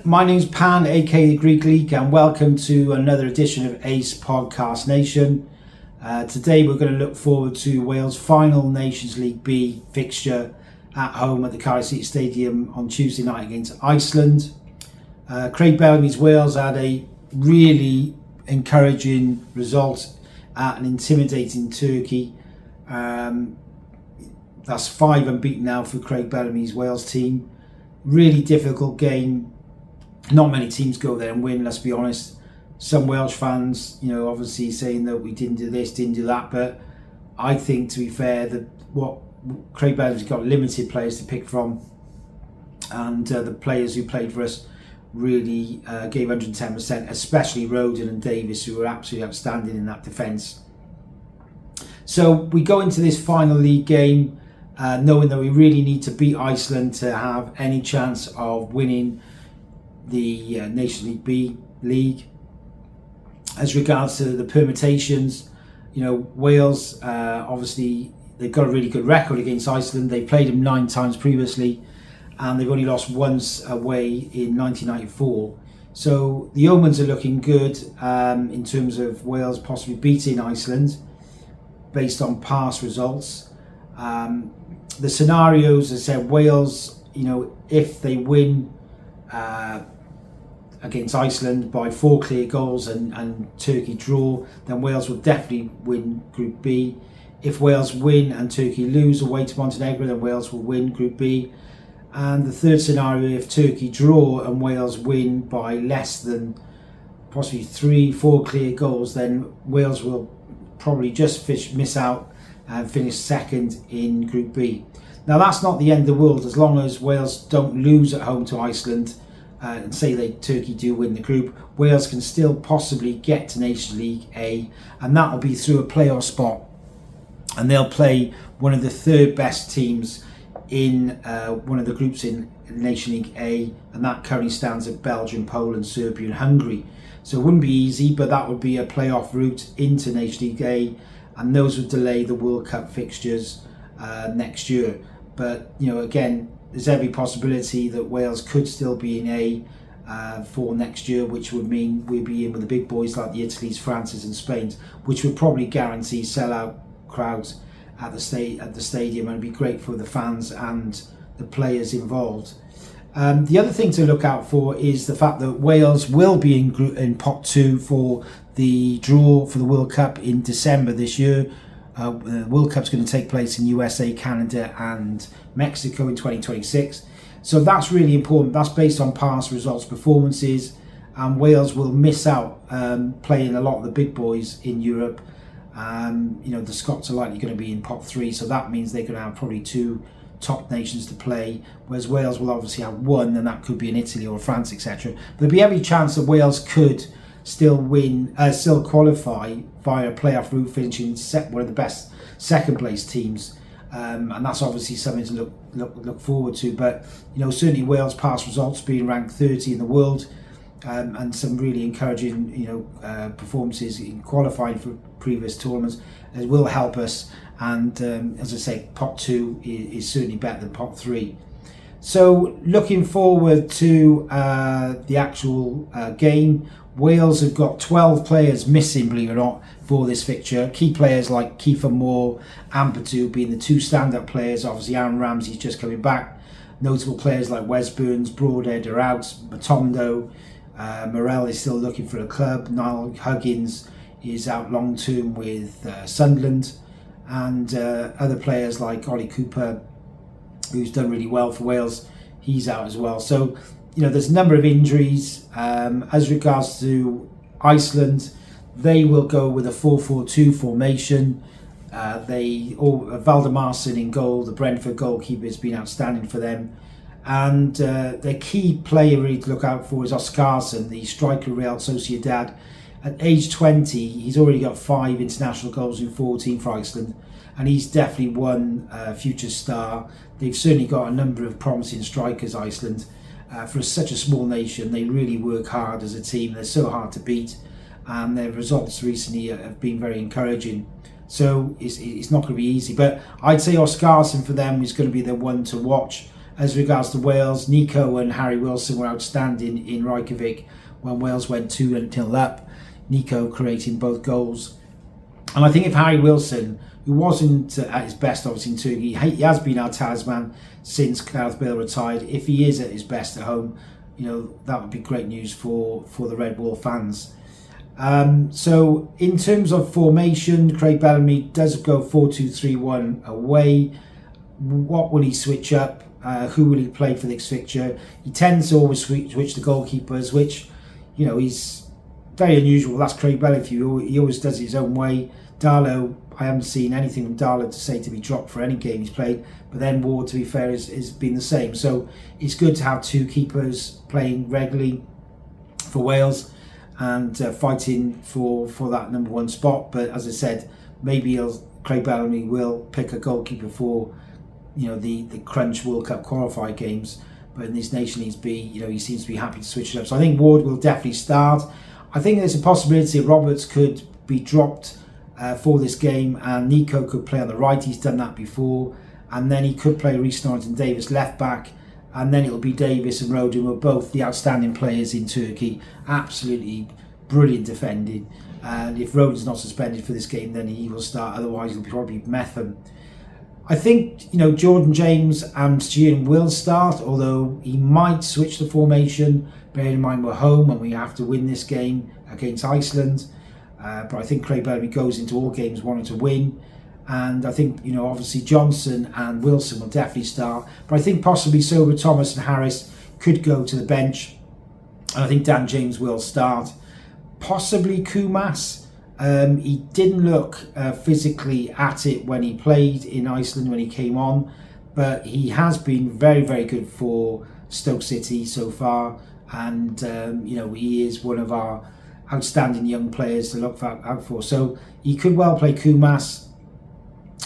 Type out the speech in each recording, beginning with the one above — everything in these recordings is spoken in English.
My name's Pan, aka the Greek Leek, and welcome to another edition of Ace Podcast Nation. Today we're going to look forward to Wales' final Nations League B fixture at home at the Cardiff City Stadium on Tuesday night against Iceland. Craig Bellamy's Wales had a really encouraging result at an intimidating Turkey. That's 5 unbeaten now for Craig Bellamy's Wales team. Really difficult game. Not many teams go there and win, let's be honest. Some Welsh fans, obviously saying that we didn't do this, didn't do that, but I think, to be fair, that what Craig Bellamy's got limited players to pick from, and the players who played for us really gave 110%, especially Rhodri and Davis, who were absolutely outstanding in that defence. So we go into this final league game knowing that we really need to beat Iceland to have any chance of winning the Nations League B league. As regards to the permutations, Wales, obviously they've got a really good record against Iceland. They played them 9 times previously, and they've only lost once away in 1994. So the omens are looking good in terms of Wales possibly beating Iceland based on past results. The scenarios, as I said, Wales, if they win against Iceland by 4 clear goals and Turkey draw, then Wales will definitely win Group B. If Wales win and Turkey lose away to Montenegro, then Wales will win Group B. And the third scenario, if Turkey draw and Wales win by less than possibly 3-4 clear goals, then Wales will probably just miss out and finish second in Group B. Now that's not the end of the world, as long as Wales don't lose at home to Iceland and say Turkey do win the group. Wales can still possibly get to Nations League A, and that will be through a playoff spot, and they'll play one of the 3rd best teams in one of the groups in Nations League A, and that currently stands at Belgium, Poland, Serbia and Hungary. So it wouldn't be easy, but that would be a playoff route into Nations League A, and those would delay the World Cup fixtures next year. But again, there's every possibility that Wales could still be in A for next year, which would mean we'd be in with the big boys like the Italies, Frances and Spain, which would probably guarantee sellout crowds at the stadium, and it'd be great for the fans and the players involved. The other thing to look out for is the fact that Wales will be in pot 2 for the draw for the World Cup in December this year. The World Cup's going to take place in USA, Canada and Mexico in 2026. So that's really important. That's based on past results, performances, and Wales will miss out playing a lot of the big boys in Europe. The Scots are likely going to be in pot 3, so that means they're going to have probably 2 top nations to play, whereas Wales will obviously have 1, and that could be in Italy or France, etc. There'll be every chance that Wales could still qualify via a playoff route, finishing one of the best second place teams, and that's obviously something to look forward to. But certainly Wales' past results, being ranked 30 in the world, and some really encouraging performances in qualifying for previous tournaments, will help us. And as I say, pot 2 is certainly better than pot 3. So looking forward to the actual game. Wales have got 12 players missing, believe it or not, for this fixture. Key players like Kiefer Moore, Ampadu being the 2 stand-up players. Obviously Aaron Ramsey's just coming back. Notable players like Wes Burns, Broadhead are out. Matondo, Morel is still looking for a club. Niall Huggins is out long term with Sunderland, and other players like Ollie Cooper, who's done really well for Wales, he's out as well. So there's a number of injuries. As regards to Iceland, they will go with a 4-4-2 formation. Valdemarson in goal, the Brentford goalkeeper, has been outstanding for them. And their key player really to look out for is Oscarsson, the striker of Real Sociedad. At age 20, he's already got 5 international goals in 14 for Iceland, and he's definitely one future star. They've certainly got a number of promising strikers, Iceland. For such a small nation, they really work hard as a team. They're so hard to beat, and their results recently have been very encouraging. So it's not going to be easy. But I'd say Oscarsson for them is going to be the one to watch. As regards to Wales, Nico and Harry Wilson were outstanding in Reykjavik when Wales went 2-0 up. Nico creating both goals. And I think if Harry Wilson, who wasn't at his best obviously in Turkey, he has been our talisman since Gareth Bale retired. If he is at his best at home, that would be great news for the Red Wall fans. So in terms of formation, Craig Bellamy does go 4-2-3-1 away. What will he switch up? Who will he play for this fixture? He tends to always switch the goalkeepers, which, he's very unusual. That's Craig Bellamy. He always does it his own way. Darlow, I haven't seen anything from Darlow to say to be dropped for any game he's played. But then Ward, to be fair, has been the same. So it's good to have two keepers playing regularly for Wales and fighting for that number one spot. But as I said, maybe Craig Bellamy will pick a goalkeeper for the crunch World Cup qualifier games. But in this Nation Leagues B, he seems to be happy to switch it up. So I think Ward will definitely start. I think there's a possibility Roberts could be dropped for this game, and Nico could play on the right. He's done that before, and then he could play Rhys Davis left back, and then it'll be Davis and Rhodri, who are both the outstanding players in Turkey. Absolutely brilliant defending, and if Rhodri's not suspended for this game, then he will start. Otherwise, it'll probably be Metham. I think Jordan James and Stuart will start, although he might switch the formation. Bearing in mind we're home and we have to win this game against Iceland. But I think Craig Bellamy goes into all games wanting to win. And I think, obviously Johnson and Wilson will definitely start. But I think possibly Sober Thomas and Harris could go to the bench. And I think Dan James will start. Possibly Kumas. He didn't look physically at it when he played in Iceland when he came on. But he has been very, very good for Stoke City so far. And, he is one of our outstanding young players to look out for. So he could well play Kumas.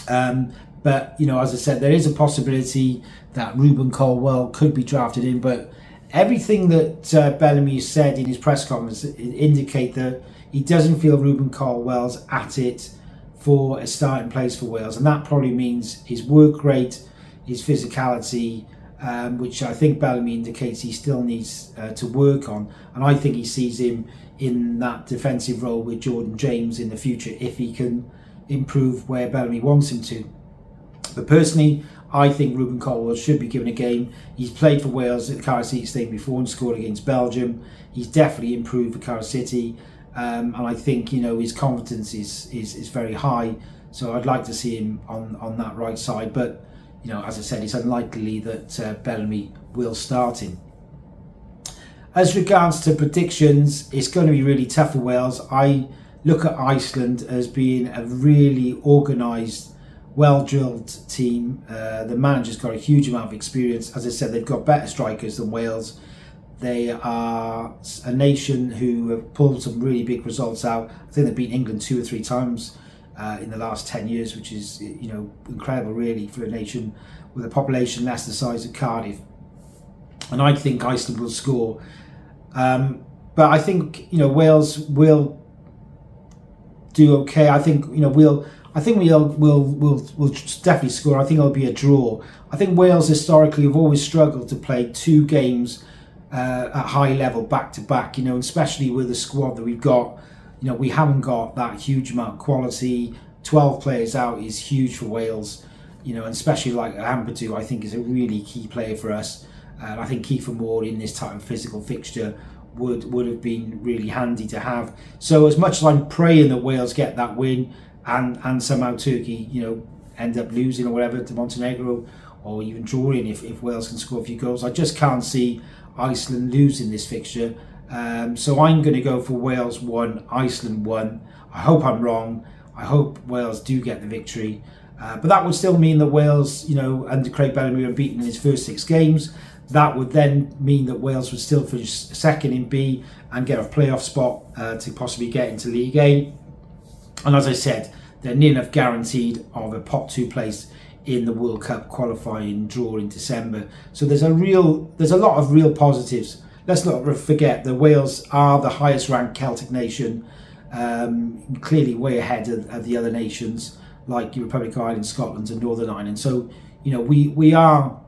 But, as I said, there is a possibility that Ruben Colwell could be drafted in. But everything that Bellamy said in his press conference indicate that he doesn't feel Ruben Colwell's at it for a starting place for Wales. And that probably means his work rate, his physicality, which I think Bellamy indicates he still needs to work on. And I think he sees him in that defensive role with Jordan James in the future if he can improve where Bellamy wants him to. But personally, I think Ruben Colwell should be given a game. He's played for Wales at the Cardiff City Stadium before and scored against Belgium. He's definitely improved for Cardiff City. And I think, his confidence is very high. So I'd like to see him on that right side. But, as I said, it's unlikely that Bellamy will start him. As regards to predictions, it's going to be really tough for Wales. I look at Iceland as being a really organised, well-drilled team. The manager's got a huge amount of experience. As I said, they've got better strikers than Wales. They are a nation who have pulled some really big results out. I think they've beaten England 2 or 3 times in the last 10 years, which is incredible really for a nation with a population less the size of Cardiff. And I think Iceland will score. But I think Wales will do okay. I think we'll definitely score. I think it'll be a draw. I think Wales historically have always struggled to play 2 games at high level back to back. Especially with the squad that we've got. We haven't got that huge amount of quality. 12 players out is huge for Wales. And especially like Ampadu, I think is a really key player for us. And I think Kiefer Moore in this type of physical fixture would have been really handy to have. So as much as I'm praying that Wales get that win and somehow Turkey, end up losing or whatever to Montenegro or even drawing if Wales can score a few goals, I just can't see Iceland losing this fixture. So I'm going to go for Wales 1, Iceland 1. I hope I'm wrong. I hope Wales do get the victory. But that would still mean that Wales, under Craig Bellamy, are beaten in his first 6 games. That would then mean that Wales would still finish second in B and get a playoff spot to possibly get into League A. And as I said, they're near enough guaranteed of a pot 2 place in the World Cup qualifying draw in December. So there's a lot of real positives. Let's not forget that Wales are the highest ranked Celtic nation clearly way ahead of the other nations like the Republic of Ireland, Scotland and Northern Ireland. So, you know, we are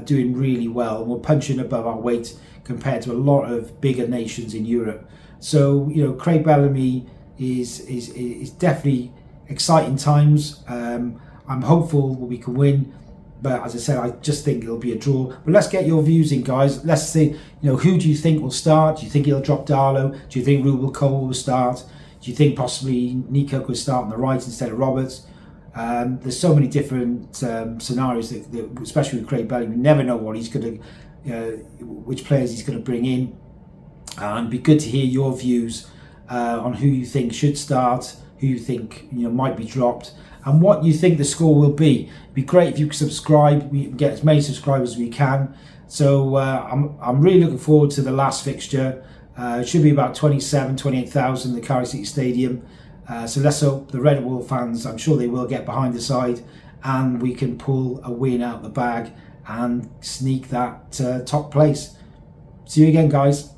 doing really well, and we're punching above our weight compared to a lot of bigger nations in Europe. So, you know, Craig Bellamy is definitely exciting times. I'm hopeful we can win, but as I said, I just think it'll be a draw. But let's get your views in, guys. Let's see, you know, who do you think will start? Do you think he'll drop Darlow? Do you think Rubel Cole will start? Do you think possibly Nico could start on the right instead of Roberts? There's so many different scenarios that, especially with Craig Bellamy, we never know what he's going to, which players he's going to bring in. It'd be good to hear your views on who you think should start, who you think, you know, might be dropped, and what you think the score will be. It'd be great if you could subscribe. We can get as many subscribers as we can. So I'm really looking forward to the last fixture. It should be about 28,000 at the Cardiff City Stadium. So let's hope the Red Wall fans, I'm sure they will, get behind the side and we can pull a win out the bag and sneak that top place. See you again, guys.